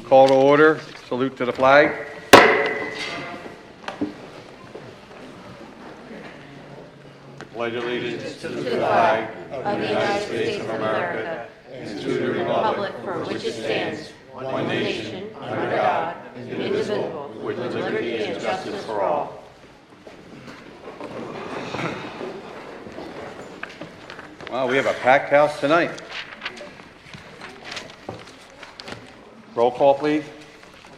Call to order. Salute to the flag. Pledge allegiance to the flag of the United States of America and to the republic for which it stands, one nation, under God, indivisible, with liberty and justice for all. Wow, we have a packed house tonight. Roll call, please.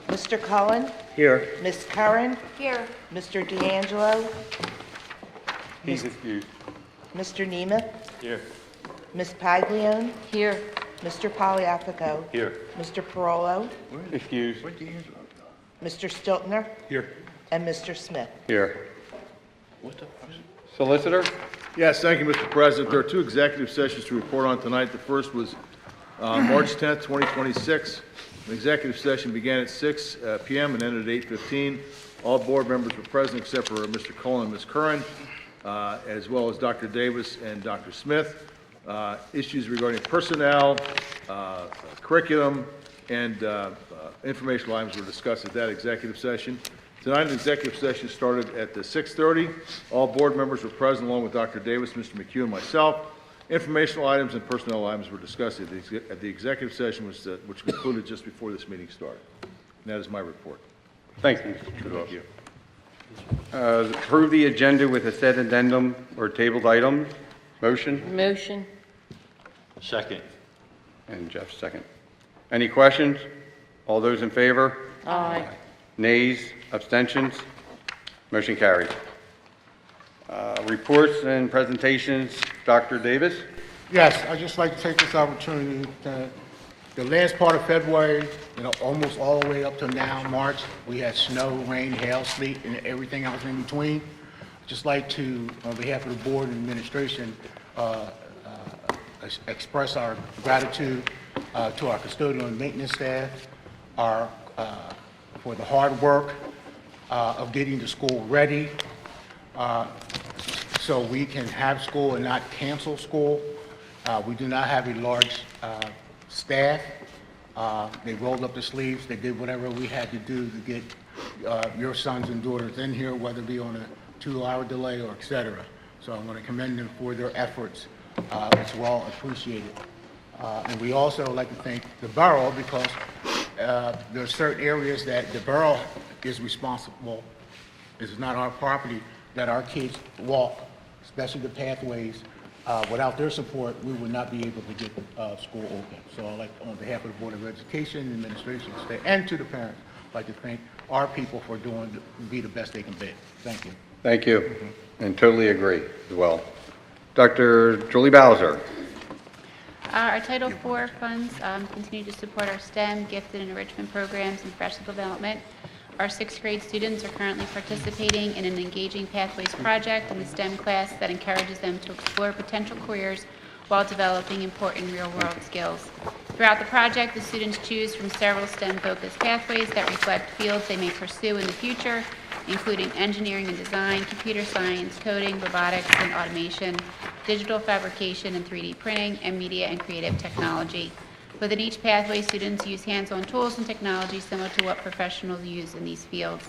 Mr. Cullen? Here. Ms. Curran? Here. Mr. D'Angelo? He's excused. Mr. Nemeth? Here. Ms. Paglione? Here. Mr. Poliafico? Here. Mr. Parolo? Excused. Mr. Stiltner? Here. And Mr. Smith? Here. Solicitor? Yes, thank you, Mr. President. There are two executive sessions to report on tonight. The first was March 10th, 2026. The executive session began at 6 p.m. and ended at 8:15. All board members were present except for Mr. Cullen and Ms. Curran, as well as Dr. Davis and Dr. Smith. Issues regarding personnel, curriculum, and informational items were discussed at that executive session. Tonight, the executive session started at 6:30. All board members were present along with Dr. Davis, Mr. McHugh, and myself. Informational items and personnel items were discussed at the executive session, which concluded just before this meeting started. And that is my report. Thank you, Mr. Trudeau. Thank you. Approve the agenda with a said addendum or tabled item. Motion? Motion. Second. And Jeff, second. Any questions? All those in favor? Aye. Nays? Abstentions? Motion carries. Reports and presentations. Dr. Davis? Yes, I'd just like to take this opportunity the last part of February, almost all the way up to now, March, we had snow, rain, hail, sleet, and everything else in between. I'd just like to, on behalf of the board and administration, express our gratitude to our custodial and maintenance staff for the hard work of getting the school ready so we can have school and not cancel school. We do not have a large staff. They rolled up the sleeves. They did whatever we had to do to get your sons and daughters in here, whether it be on a 2-hour delay or et cetera. So I want to commend them for their efforts. It's well appreciated. And we also like to thank the borough because there are certain areas that the borough is responsible. This is not our property that our kids walk, especially the pathways. Without their support, we would not be able to get school open. So I'd like, on behalf of the Board of Education, administration, state, and to the parents, I'd like to thank our people for be the best they can be. Thank you. Thank you. And totally agree as well. Dr. Julie Bowser. Our Title IV funds continue to support our STEM, gifted, and enrichment programs and professional development. Our 6th grade students are currently participating in an Engaging Pathways project in the STEM class that encourages them to explore potential careers while developing important real-world skills. Throughout the project, the students choose from several STEM-focused pathways that reflect fields they may pursue in the future, including engineering and design, computer science, coding, robotics and automation, digital fabrication and 3D printing, and media and creative technology. Within each pathway, students use hands-on tools and technology similar to what professionals use in these fields.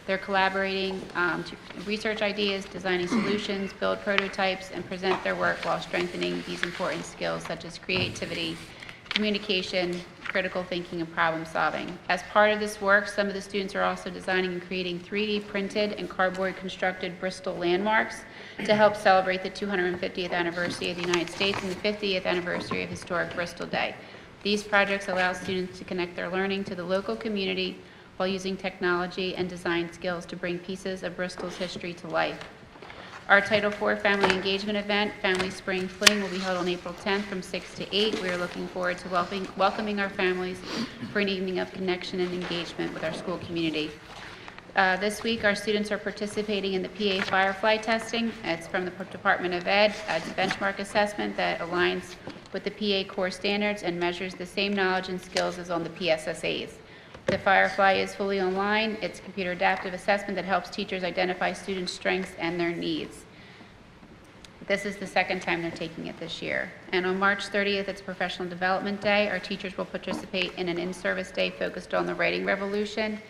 They're collaborating to research ideas, designing solutions, build prototypes, and present their work while strengthening these important skills such as creativity, communication, critical thinking, and problem solving. As part of this work, some of the students are also designing and creating 3D printed and cardboard constructed Bristol landmarks to help celebrate the 250th anniversary of the United States and the 50th anniversary of historic Bristol Day. These projects allow students to connect their learning to the local community while using technology and design skills to bring pieces of Bristol's history to life. Our Title IV Family Engagement event, Family Spring Fling, will be held on April 10th from 6 to 8. We are looking forward to welcoming our families for an evening of connection and engagement with our school community. This week, our students are participating in the PA Firefly testing. It's from the Department of Ed. It's a benchmark assessment that aligns with the PA core standards and measures the same knowledge and skills as on the PSSAs. The Firefly is fully online. It's a computer adaptive assessment that helps teachers identify students' strengths and their needs. The This is the second time they're taking it this year. And on March 30th, it's Professional Development Day. Our teachers will participate in an in-service day focused on the writing revolution.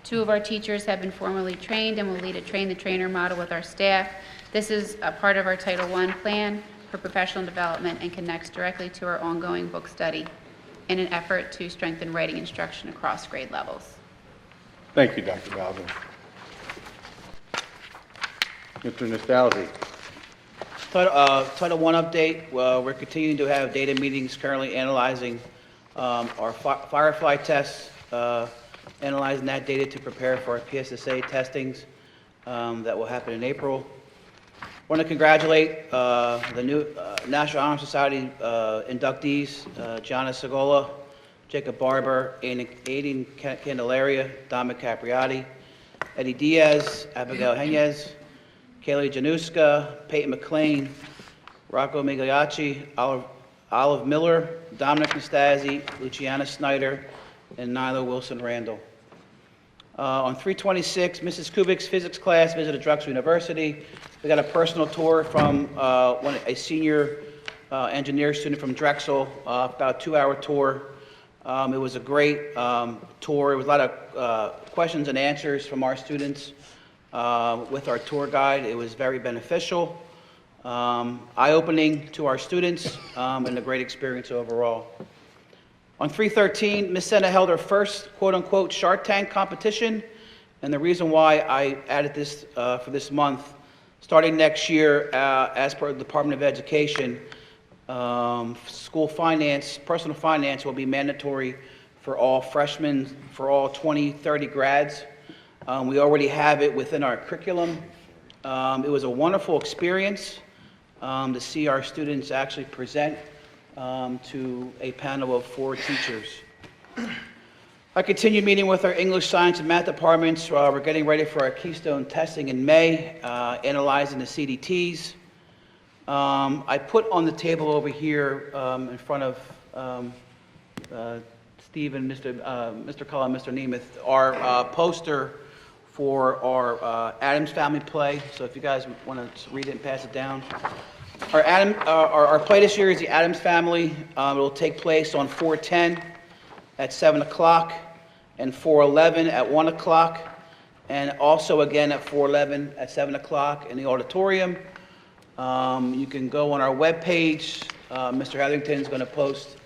2 of our teachers have been formally trained and will lead a train-the-trainer model with our staff. This is a part of our Title I plan for professional development and connects directly to our ongoing book study in an effort to strengthen writing instruction across grade levels. Thank you, Dr. Bowden. Mr. Nostalzi. Title I update, we're continuing to have data meetings currently analyzing our Firefly tests, analyzing that data to prepare for our PSSA testings that will happen in April. I want to congratulate the new National Honor Society inductees, Gianna Segola, Jacob Barber, Aiden Candelaria, Dominic Capriati, Eddie Diaz, Abigail Henez, Kaylee Januska, Peyton McLean, Rocco Migliacci, Olive Miller, Dominic Nastasi, Luciana Snyder, and Nyla Wilson Randall. On 3/26, Mrs. Kubik's physics class visited Drexel University. We got a personal tour from a senior engineer student from Drexel, about a 2-hour tour. It was a great tour. It was a lot of questions and answers from our students with our tour guide. It was very beneficial, eye-opening to our students, and a great experience overall. On 3/13, Ms. Senna held her first quote-unquote Shark Tank competition, and the reason why I added this for this month, starting next year, as per the Department of Education, school finance, personal finance will be mandatory for all freshmen, for all 2030 grads. We already have it within our curriculum. It was a wonderful experience to see our students actually present to a panel of 4 teachers. I continued meeting with our English, Science, and Math departments. We're getting ready for our Keystone testing in May, analyzing the CDTs. I put on the table over here in front of Steve and Mr. Cullen, Mr. Nemeth, our poster for our Addams Family play. So if you guys want to read it and pass it down. Our play this year is the Addams Family. It will take place on 4/10 at 7 o'clock and 4/11 at 1 o'clock, and also again at 4/11 at 7 o'clock in the auditorium. You can go on our webpage. Mr. Hetherington is going to post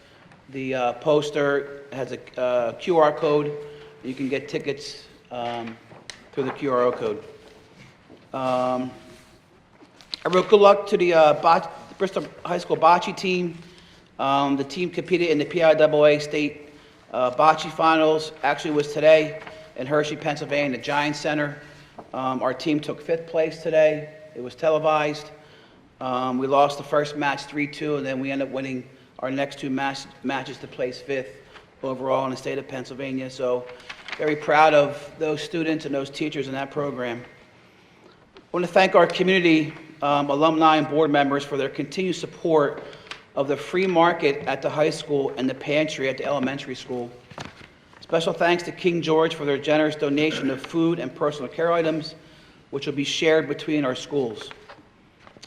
the poster. It has a QR code. You can get tickets through the QR code. I wrote good luck to the Bristol High School bocce team. The team competed in the PIAA State bocce finals. Actually, it was today in Hershey, Pennsylvania, the Giant Center. Our team took 5th place today. It was televised. We lost the first match 3-2, and then we ended up winning our next 2 matches to place 5th overall in the state of Pennsylvania. So very proud of those students and those teachers in that program. I want to thank our community alumni and board members for their continued support of the free market at the high school and the pantry at the elementary school. Special thanks to King George for their generous donation of food and personal care items, which will be shared between our schools.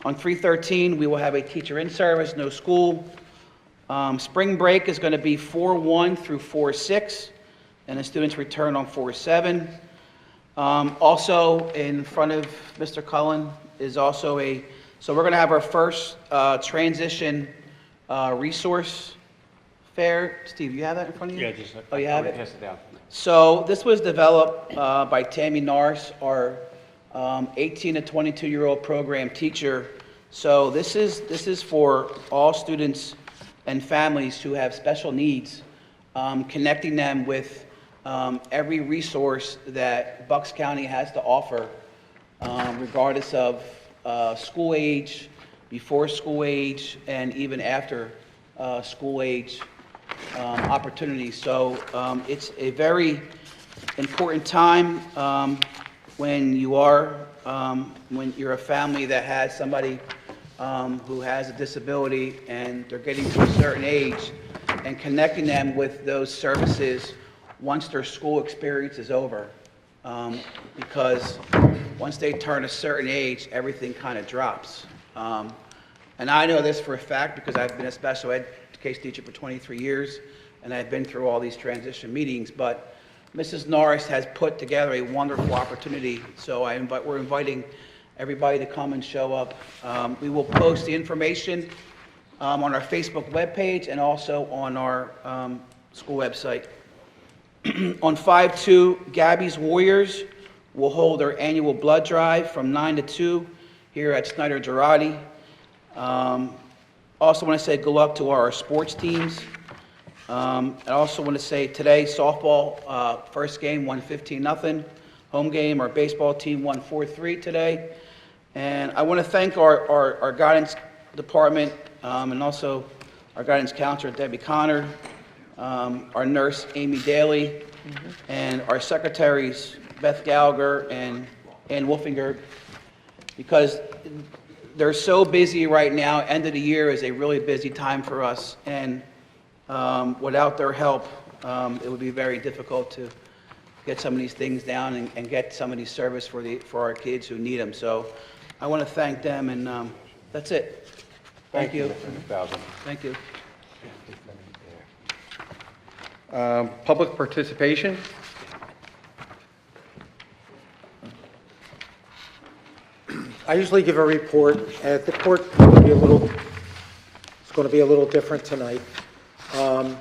On 3/13, we will have a teacher in service, no school. Spring break is going to be 4/1 through 4/6, and the students return on 4/7. Also, in front of Mr. Cullen is also so we're going to have our first transition resource fair. Steve, you have that in front of you? Yeah, just. Oh, you have it? Pass it down. So this was developed by Tammy Norris, our 18 to 22-year-old program teacher. So this is for all students and families who have special needs, connecting them with every resource that Bucks County has to offer, regardless of school age, before school age, and even after school age opportunities. So it's a very important time when you're a family that has somebody who has a disability and they're getting to a certain age, and connecting them with those services once their school experience is over. Because once they turn a certain age, everything kind of drops. And I know this for a fact because I've been a special education teacher for 23 years, and I've been through all these transition meetings, but Mrs. Norris has put together a wonderful opportunity, so we're inviting everybody to come and show up. We will post the information on our Facebook webpage and also on our school website. On 5/2, Gabby's Warriors will hold their annual blood drive from 9 to 2 here at Snyder Girardi. Also want to say good luck to our sports teams. I also want to say today, softball, first game won 15-0. Home game, our baseball team won 4-3 today. And I want to thank our guidance department and also our guidance counselor, Debbie Connor, our nurse, Amy Daly, and our secretaries, Beth Gallagher and Ann Wolfinger, because they're so busy right now. End of the year is a really busy time for us, and without their help, it would be very difficult to get some of these things down and get some of these service for our kids who need them. So I want to thank them, and that's it. Thank you. Thank you. Public participation? I usually give a report, and the report is going to be a little different tonight. I'd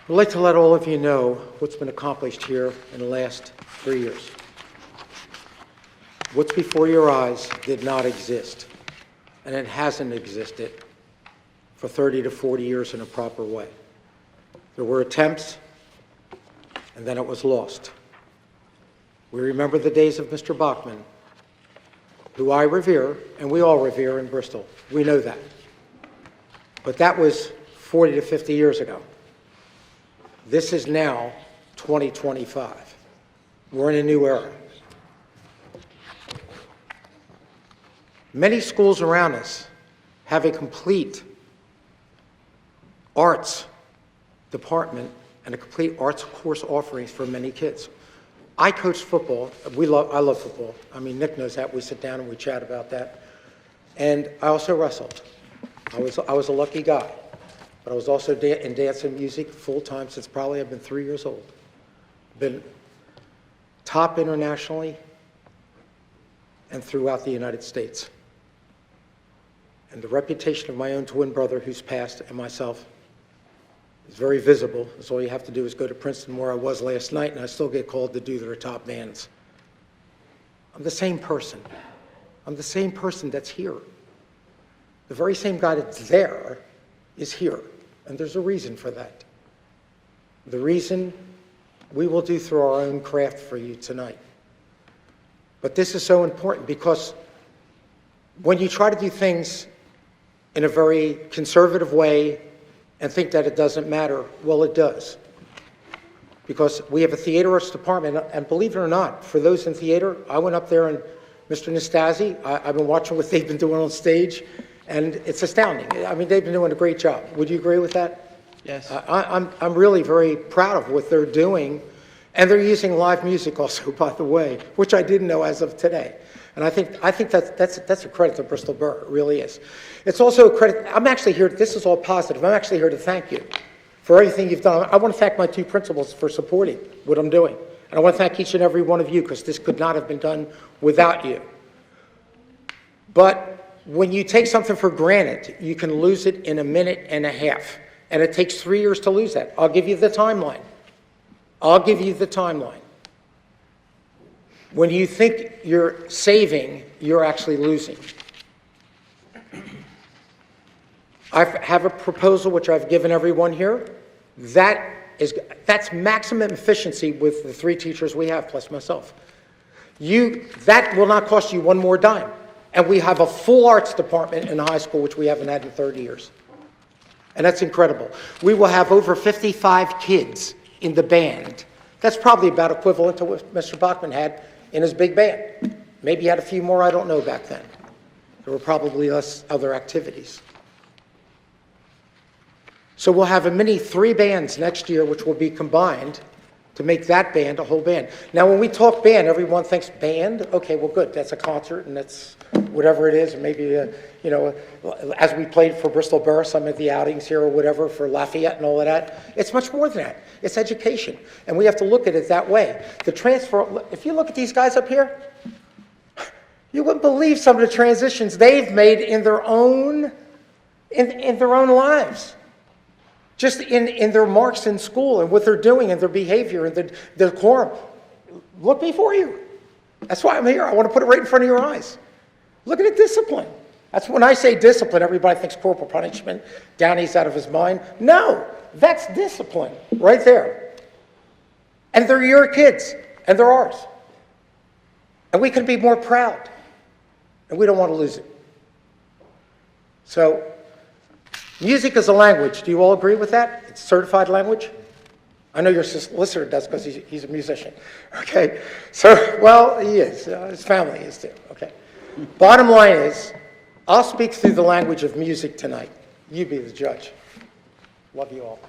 like to let all of you know what's been accomplished here in the last 3 years. What's before your eyes did not exist, and it hasn't existed for 30 to 40 years in a proper way. There were attempts, and then it was lost. We remember the days of Mr. Bachman, who I revere, and we all revere in Bristol. We know that. But that was 40 to 50 years ago. This is now 2025. We're in a new era. Many schools around us have a complete arts department and a complete arts course offerings for many kids. I coached football. I love football. I mean, Nick knows that. We sit down and we chat about that. And I also wrestled. I was a lucky guy. But I was also in dance and music full-time since probably I've been 3 years old. Been top internationally and throughout the United States. And the reputation of my own twin brother, who's passed, and myself, is very visible. That's all you have to do is go to Princeton, where I was last night, and I still get called to do their top bands. I'm the same person. I'm the same person that's here. The very same guy that's there is here, and there's a reason for that. The reason we will do through our own craft for you tonight. But this is so important because when you try to do things in a very conservative way and think that it doesn't matter, well, it does. Because we have a theater arts department, and believe it or not, for those in theater, I went up there and Mr. Nastasi, I've been watching what they've been doing on stage, and it's astounding. I mean, they've been doing a great job. Would you agree with that? Yes. I'm really very proud of what they're doing, and they're using live music also, by the way, which I didn't know as of today. And I think that's a credit to Bristol Borough. It really is. It's also a credit. I'm actually here. This is all positive. I'm actually here to thank you for everything you've done. I want to thank my two principals for supporting what I'm doing. And I want to thank each and every one of you, because this could not have been done without you. But when you take something for granted, you can lose it in a minute and a half. And it takes 3 years to lose that. I'll give you the timeline. I'll give you the timeline. When you think you're saving, you're actually losing. I have a proposal which I've given everyone here. That's maximum efficiency with the 3 teachers we have, plus myself. That will not cost you one more dime. And we have a full arts department in the high school, which we haven't had in 30 years. And that's incredible. We will have over 55 kids in the band. That's probably about equivalent to what Mr. Bachman had in his big band. Maybe he had a few more, I don't know back then. There were probably less other activities. So we'll have a mini 3 bands next year, which will be combined to make that band a whole band. Now, when we talk band, everyone thinks band. Okay, well, good. That's a concert, and that's whatever it is. And maybe, you know, as we played for Bristol Borough, some of the outings here or whatever for Lafayette and all of that. It's much more than that. It's education, and we have to look at it that way. The transfer. If you look at these guys up here, you wouldn't believe some of the transitions they've made in their own lives. Just in their marks in school and what they're doing and their behavior and the decorum. Look before you. That's why I'm here. I want to put it right in front of your eyes. Look at the discipline. That's when I say discipline, everybody thinks corporal punishment. Downey's out of his mind. No, that's discipline right there. And they're your kids, and they're ours. And we could be more proud. And we don't want to lose it. So, music is a language. Do you all agree with that? It's certified language? I know your solicitor does because he's a musician. Okay? So, well, he is. His family is too. Okay? Bottom line is, I'll speak through the language of music tonight. You be the judge. Love you all.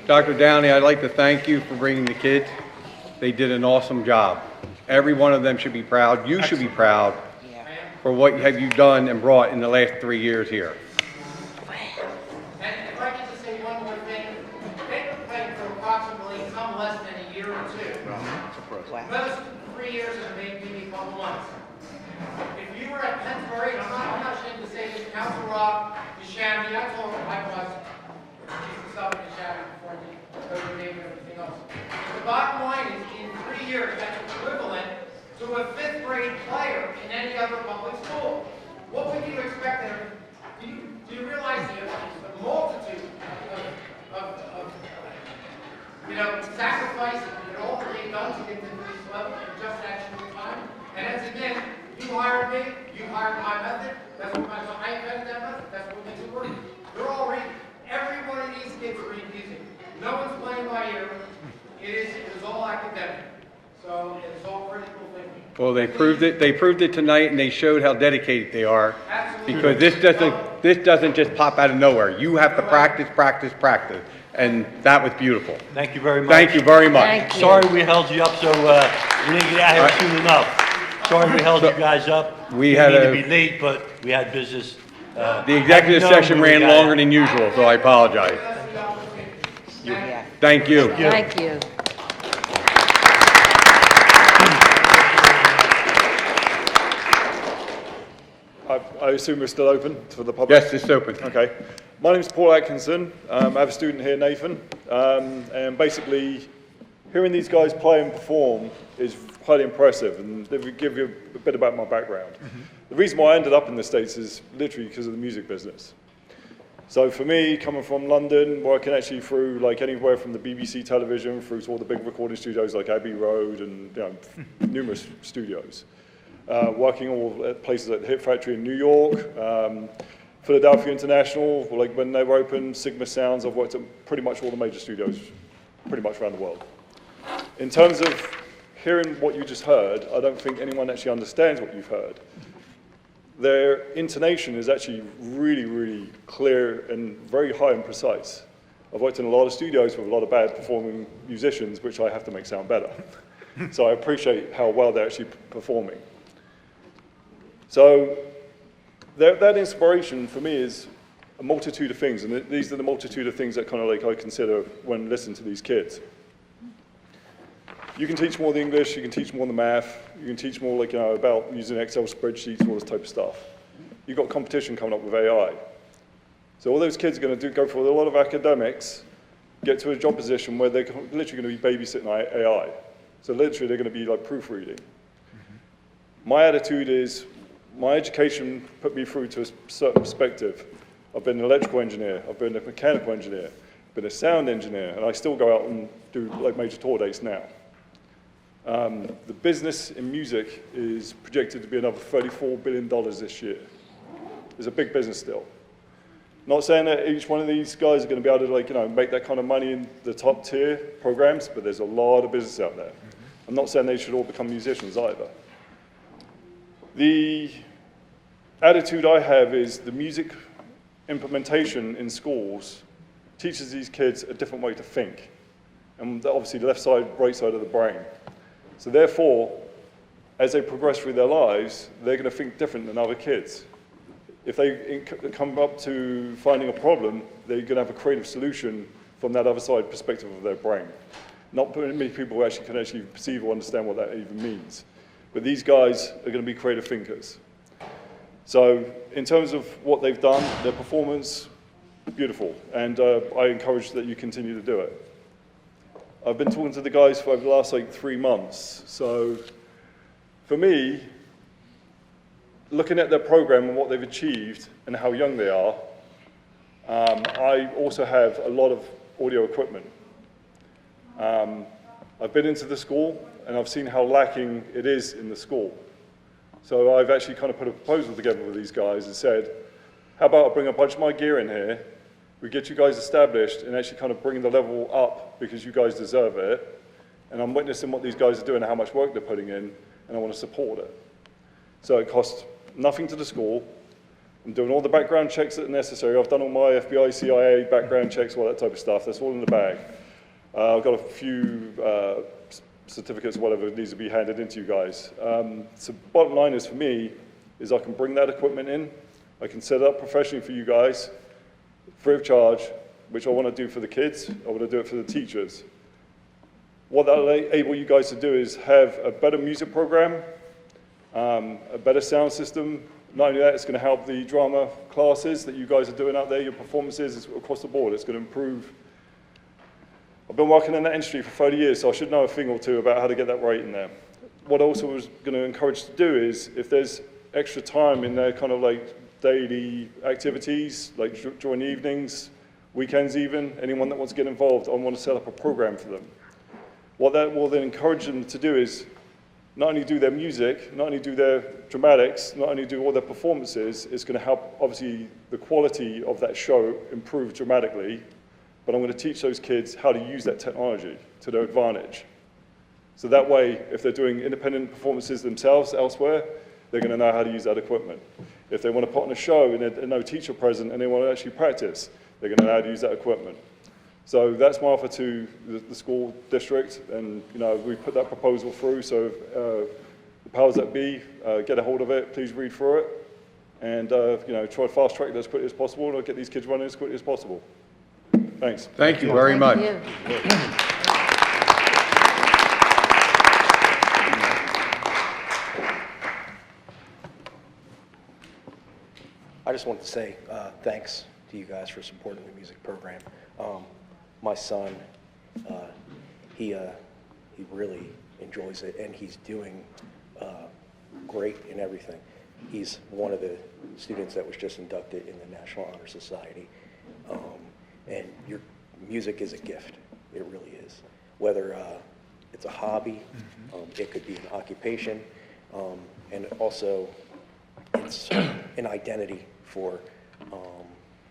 Dr. Downey, I'd like to thank you for bringing the kids. They did an awesome job. Every one of them should be proud. You should be proud for what have you done and brought in the last 3 years here. And if I could just say one more thing, they've been playing for approximately some less than a year or two. Most 3 years and maybe a couple months. If you were at Pennsbury, and I'm not ashamed to say this, Council Rock, Deshanty, I told him I was, used to sub in Deshanty before Notre Dame and everything else. The bottom line is, in 3 years, that's equivalent to a 5th grade player in any other public school. What would you expect them? Do you realize the multitude of sacrifice and all that they've done to get to this level in just that short time? And as again, you hired me, you hired my method, that's what I invented that method, that's what makes it work. They're all reading. Every one of these kids read music. No one's playing by ear. It is all academic. So it's all critical thinking. Well, they proved it tonight, and they showed how dedicated they are. Absolutely. Because this doesn't just pop out of nowhere. You have to practice, practice, practice. And that was beautiful. Thank you very much. Thank you very much. Thank you. Sorry we held you up so we didn't get out here soon enough. Sorry we held you guys up. We Didn't had mean to be late, but we had business. The executive session ran longer than usual, so I apologize. Yeah. Thank you. Thank you. I assume we're still open for the public? Yes, it's open. Okay. My name's Paul Atkinson. I have a student here, Nathan. And basically, hearing these guys play and perform is highly impressive. And they will give you a bit about my background. The reason why I ended up in the States is literally because of the music business. So for me, coming from London, working actually through like anywhere from the BBC television through to all the big recording studios like Abbey Road and numerous studios. Working all at places like the Hit Factory in New York, Philadelphia International, like when they were open, Sigma Sounds. I've worked at pretty much all the major studios, pretty much around the world. In terms of hearing what you just heard, I don't think anyone actually understands what you've heard. Their intonation is actually really, really clear and very high and precise. I've worked in a lot of studios with a lot of bad performing musicians, which I have to make sound better. So I appreciate how well they're actually performing. So that inspiration for me is a multitude of things, and these are the multitude of things that kind of like I consider when listening to these kids. You can teach more the English, you can teach more the math, you can teach more like about using Excel spreadsheets, all this type of stuff. You've got competition coming up with AI. So all those kids are going to go for a lot of academics, get to a job position where they're literally going to be babysitting AI. So literally they're going to be like proofreading. My attitude is, my education put me through to a certain perspective. I've been an electrical engineer, I've been a mechanical engineer, I've been a sound engineer, and I still go out and do like major tour dates now. The business in music is projected to be another $34 billion this year. It's a big business still. Not saying that each one of these guys are going to be able to make that kind of money in the top tier programs, but there's a lot of business out there. I'm not saying they should all become musicians either. The attitude I have is the music implementation in schools teaches these kids a different way to think. And obviously the left side, right side of the brain. So therefore, as they progress through their lives, they're going to think different than other kids. If they come up to finding a problem, they're going to have a creative solution from that other side perspective of their brain. Not many people actually can actually perceive or understand what that even means. But these guys are going to be creative thinkers. So in terms of what they've done, their performance, beautiful. And I encourage that you continue to do it. I've been talking to the guys for over the last 3 months. So for me, looking at their program and what they've achieved and how young they are, I also have a lot of audio equipment. I've been into the school and I've seen how lacking it is in the school. So I've actually kind of put a proposal together with these guys and said, how about I bring a bunch of my gear in here, we get you guys established and actually kind of bring the level up because you guys deserve it. And I'm witnessing what these guys are doing and how much work they're putting in, and I want to support it. So it costs nothing to the school. I'm doing all the background checks that are necessary. I've done all my FBI, CIA background checks, all that type of stuff. That's all in the bag. I've got a few certificates or whatever needs to be handed into you guys. So bottom line is for me, is I can bring that equipment in. I can set it up professionally for you guys, free of charge, which I want to do for the kids. I want to do it for the teachers. What that'll enable you guys to do is have a better music program, a better sound system. Not only that, it's going to help the drama classes that you guys are doing out there, your performances across the board. It's going to improve. I've been working in that industry for 30 years, so I should know a thing or two about how to get that right in there. What I also was going to encourage to do is, if there's extra time in their kind of like daily activities, like during the evenings, weekends even, anyone that wants to get involved, I want to set up a program for them. What that will then encourage them to do is not only do their music, not only do their dramatics, not only do all their performances, it's going to help, obviously, the quality of that show improve dramatically, but I'm going to teach those kids how to use that technology to their advantage. So that way, if they're doing independent performances themselves elsewhere, they're going to know how to use that equipment. If they want to put on a show and there's no teacher present and they want to actually practice, they're going to know how to use that equipment. So that's my offer to the school district, and we put that proposal through, so the powers that be get a hold of it, please read through it, and try to fast track it as quickly as possible and get these kids running as quickly as possible. Thanks. Thank you very much. Thank you. I just wanted to say thanks to you guys for supporting the music program. My son, he really enjoys it, and he's doing great in everything. He's one of the students that was just inducted in the National Honor Society. And your music is a gift. It really is. Whether it's a hobby, it could be an occupation, and also it's an identity for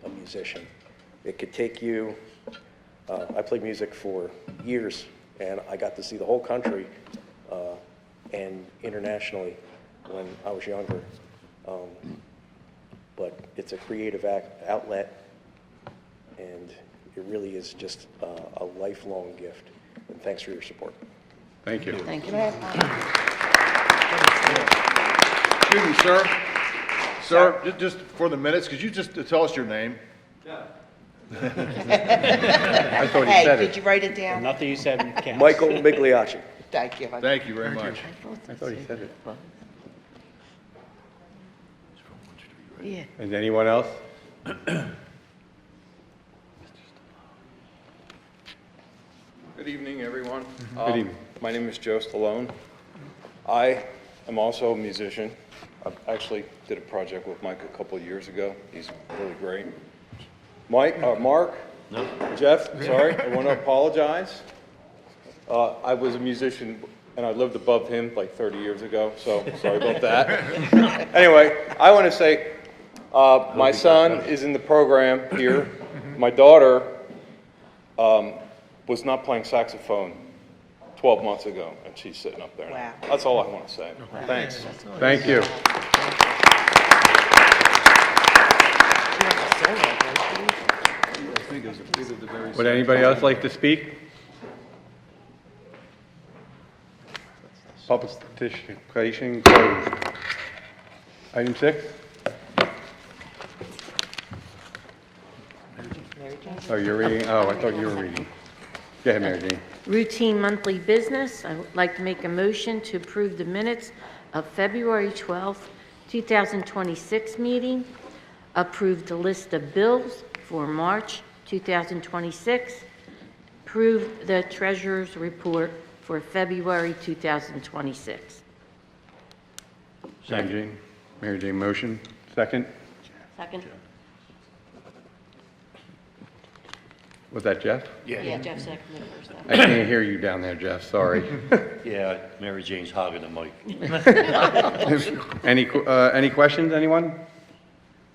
a musician. It could take you, I played music for years, and I got to see the whole country and internationally when I was younger. But it's a creative outlet, and it really is just a lifelong gift. And thanks for your support. Thank you. Thank you. Excuse me, sir. Sir, just for the minutes, could you just tell us your name? I thought he Hey, said did it. you write it down? Nothing you said counts. Michael Migliacci. Thank you. Thank you very much. I thought he said it. Yeah. Is anyone else? Good evening, everyone. Good evening. My name is Joe Stallone. I am also a musician. I actually did a project with Mike a couple of years ago. He's really great. Mark? No. Jeff, sorry, I want to apologize. I was a musician and I lived above him like 30 years ago, so sorry about that. Anyway, I want to say my son is in the program here. My daughter was not playing saxophone 12 months ago, and she's sitting up there now. Wow. That's all I want to say. Thanks. Thank you. Would anybody else like to speak? Public participation closed. Item 6? Oh, you're reading? Oh, I thought you were reading. Go ahead, Mary Jane. Routine monthly business. I would like to make a motion to approve the minutes of February 12th, 2026 meeting. Approve the list of bills for March 2026. Approve the treasurer's report for February 2026. Mary Jane motion. Second? Second? Was that Jeff? Yeah, Jeff seconded first. I can't hear you down there, Jeff, sorry. Yeah, Mary Jane's hogging the mic. Any questions, anyone?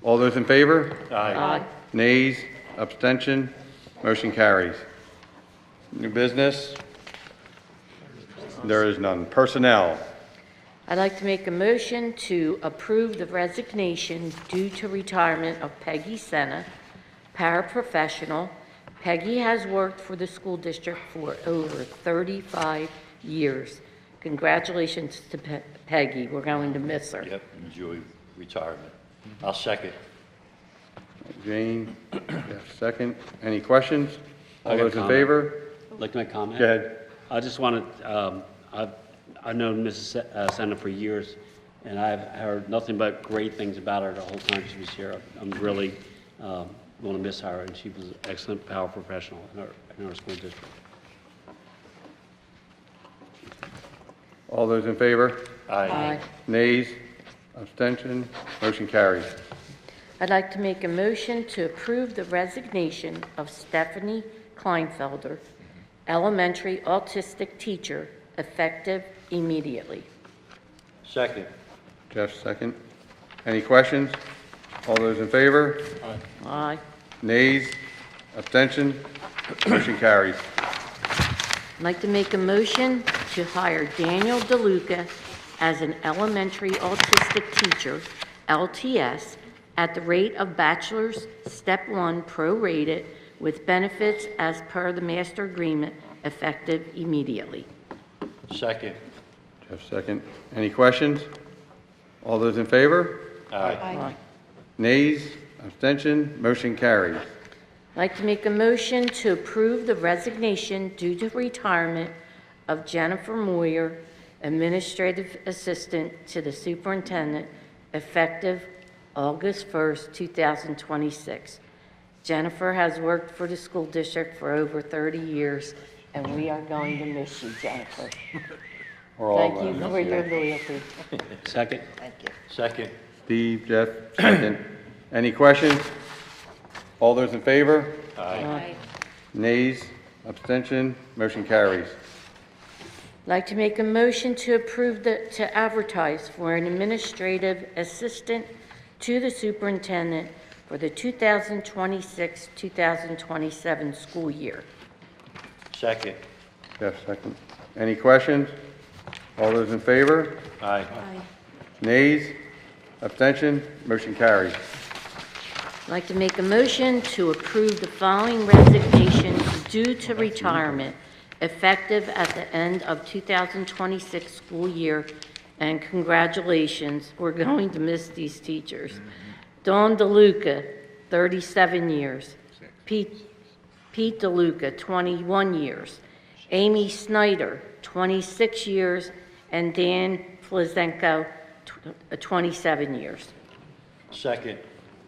All those in favor? Aye. Nays, abstention, motion carries. New business? There is none. Personnel? I'd like to make a motion to approve the resignation due to retirement of Peggy Senna, paraprofessional. Peggy has worked for the school district for over 35 years. Congratulations to Peggy. We're going to miss her. Yep, enjoy retirement. I'll second. Jane, Jeff, second. Any questions? All I got a those in comment. favor? I'd like to make a comment. Go ahead. I just wanted, I've known Mrs. Senna for years, and I've heard nothing but great things about her the whole time she was here. I'm really going to miss her, and she was an excellent, powerful professional in our school district. All those in favor? Aye. Nays? Abstention? Motion carries. I'd like to make a motion to approve the resignation of Stephanie Kleinfelder, elementary autistic teacher, effective immediately. Second. Jeff, second. Any questions? All those in favor? Aye. Nays? Abstention? Motion carries. I'd like to make a motion to hire Daniel DeLuca as an elementary autistic teacher, LTS, at the rate of bachelor's step 1 prorated with benefits as per the master agreement, effective immediately. Second. Jeff, second. Any questions? All those in favor? Aye. Nays? Abstention? Motion carries. I'd like to make a motion to approve the resignation due to retirement of Jennifer Moyer, administrative assistant to the superintendent, effective August 1st, 2026. Jennifer has worked for the school district for over 30 years, and we are going to miss you, Jennifer. We're all Thank gonna you miss for you. your loyalty. Second. Thank you. Second. Steve, Jeff, second. Any questions? All those in favor? Aye. Nays? Abstention? Motion carries. I'd like to make a motion to approve to advertise for an administrative assistant to the superintendent for the 2026-2027 school year. Second. Jeff, second. Any questions? All those in favor? Aye. Nays? Abstention? Motion carries. I'd like to make a motion to approve the following resignations due to retirement, effective at the end of 2026 school year, and congratulations, we're going to miss these teachers. Dawn DeLuca, 37 years. Pete DeLuca, 21 years. Amy Snyder, 26 years, and Dan Flazenko, 27 years. Second.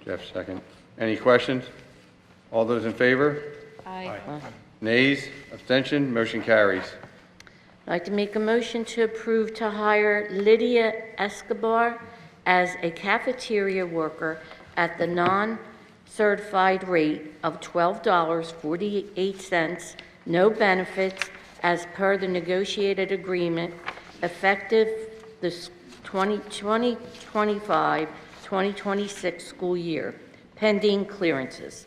Jeff, second. Any questions? All those in favor? Aye. Nays? Abstention? Motion carries. I'd like to make a motion to approve to hire Lydia Escobar as a cafeteria worker at the non-certified rate of $12.48, no benefits, as per the negotiated agreement, effective the 2025-2026 school year, pending clearances.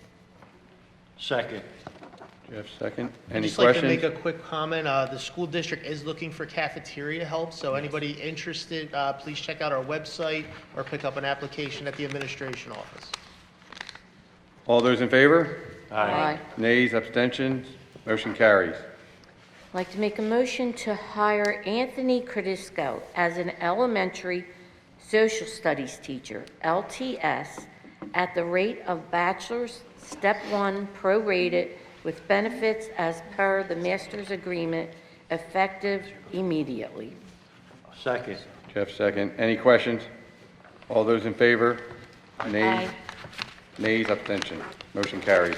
Second. Jeff, second. I'd Any just like to questions? make a quick comment. The school district is looking for cafeteria help, so anybody interested, please check out our website or pick up an application at the administration office. All those in favor? Aye. Nays? Abstentions? Motion carries. I'd like to make a motion to hire Anthony Credisco as an elementary social studies teacher, LTS, at the rate of bachelor's step 1 prorated with benefits as per the master's agreement, effective immediately. Second. Jeff, second. Any questions? All those in favor? Nays? Aye. Nays? Abstention? Motion carries.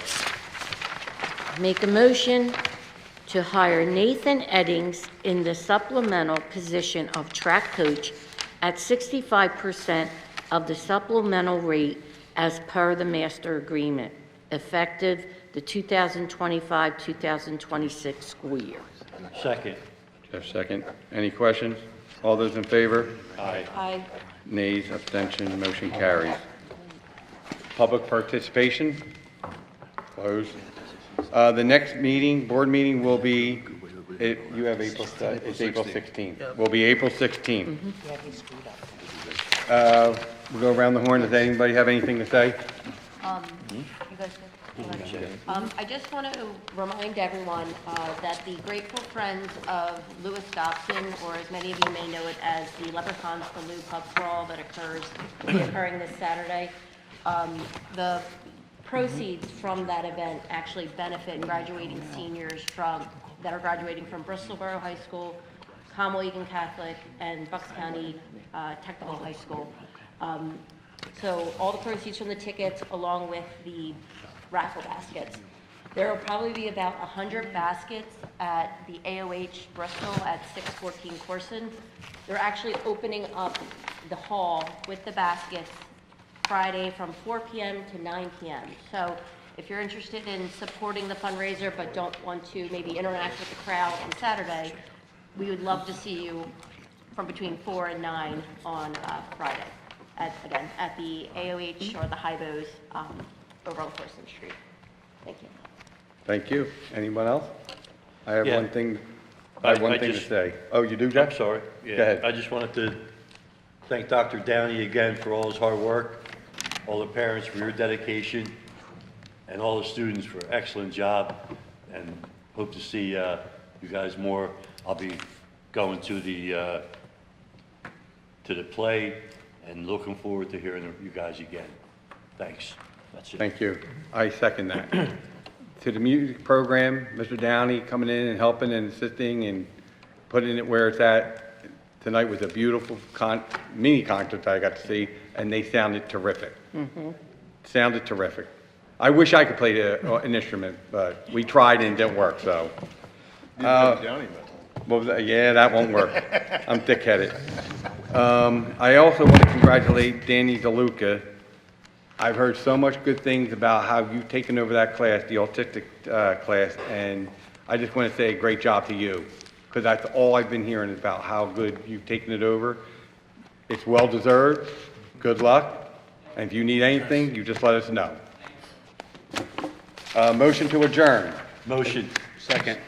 Make a motion to hire Nathan Eddings in the supplemental position of track coach at 65% of the supplemental rate as per the master agreement, effective the 2025-2026 school year. Second. Jeff, second. Any questions? All those in favor? Aye. Aye. Nays? Abstention? Motion carries. Public participation? Closed. The next meeting, board meeting will be, you have April, it's April 16th. Will be April 16th. We'll go around the horn. Does anybody have anything to say? You guys good? I just want to remind everyone that the Grateful Friends of Lewis Dobson, or as many of you may know it as the Leprechauns for Lou pub crawl that will be occurring this Saturday, the proceeds from that event actually benefit graduating seniors that are graduating from Bristol Borough High School, Comwell Catholic, and Bucks County Technical High School. So all the proceeds from the tickets, along with the raffle baskets. There will probably be about 100 baskets at the AOH Bristol at 614 Corson. They're actually opening up the hall with the baskets Friday from 4 p.m. to 9 p.m. So if you're interested in supporting the fundraiser but don't want to maybe interact with the crowd on Saturday, we would love to see you from between 4 and 9 on Friday, again, at the AOH or the Hybos over on Corson Street. Thank you. Thank you. Anyone else? I have Yeah. one thing, I have one thing to say. Oh, you do, Jeff? I'm sorry. Yeah. Go ahead. I just wanted to thank Dr. Downey again for all his hard work, all the parents for your dedication, and all the students for an excellent job, and hope to see you guys more. I'll be going to the play and looking forward to hearing you guys again. Thanks. That's it. Thank you. I second that. To the music program, Mr. Downey coming in and helping and assisting and putting it where it's at. Tonight was a beautiful mini concert I got to see, and they sounded terrific. Sounded terrific. I wish I could play an instrument, but we tried and it didn't work, so. Downey, What was that? Yeah, that won't work. I'm thick-headed. I also want to congratulate Danny DeLuca. I've heard so much good things about how you've taken over that class, the autistic class, and I just want to say a great job to you, because that's all I've been hearing about how good you've taken it over. It's well-deserved. Good luck. And if you need anything, you just let us know. Motion to adjourn. Motion. Second.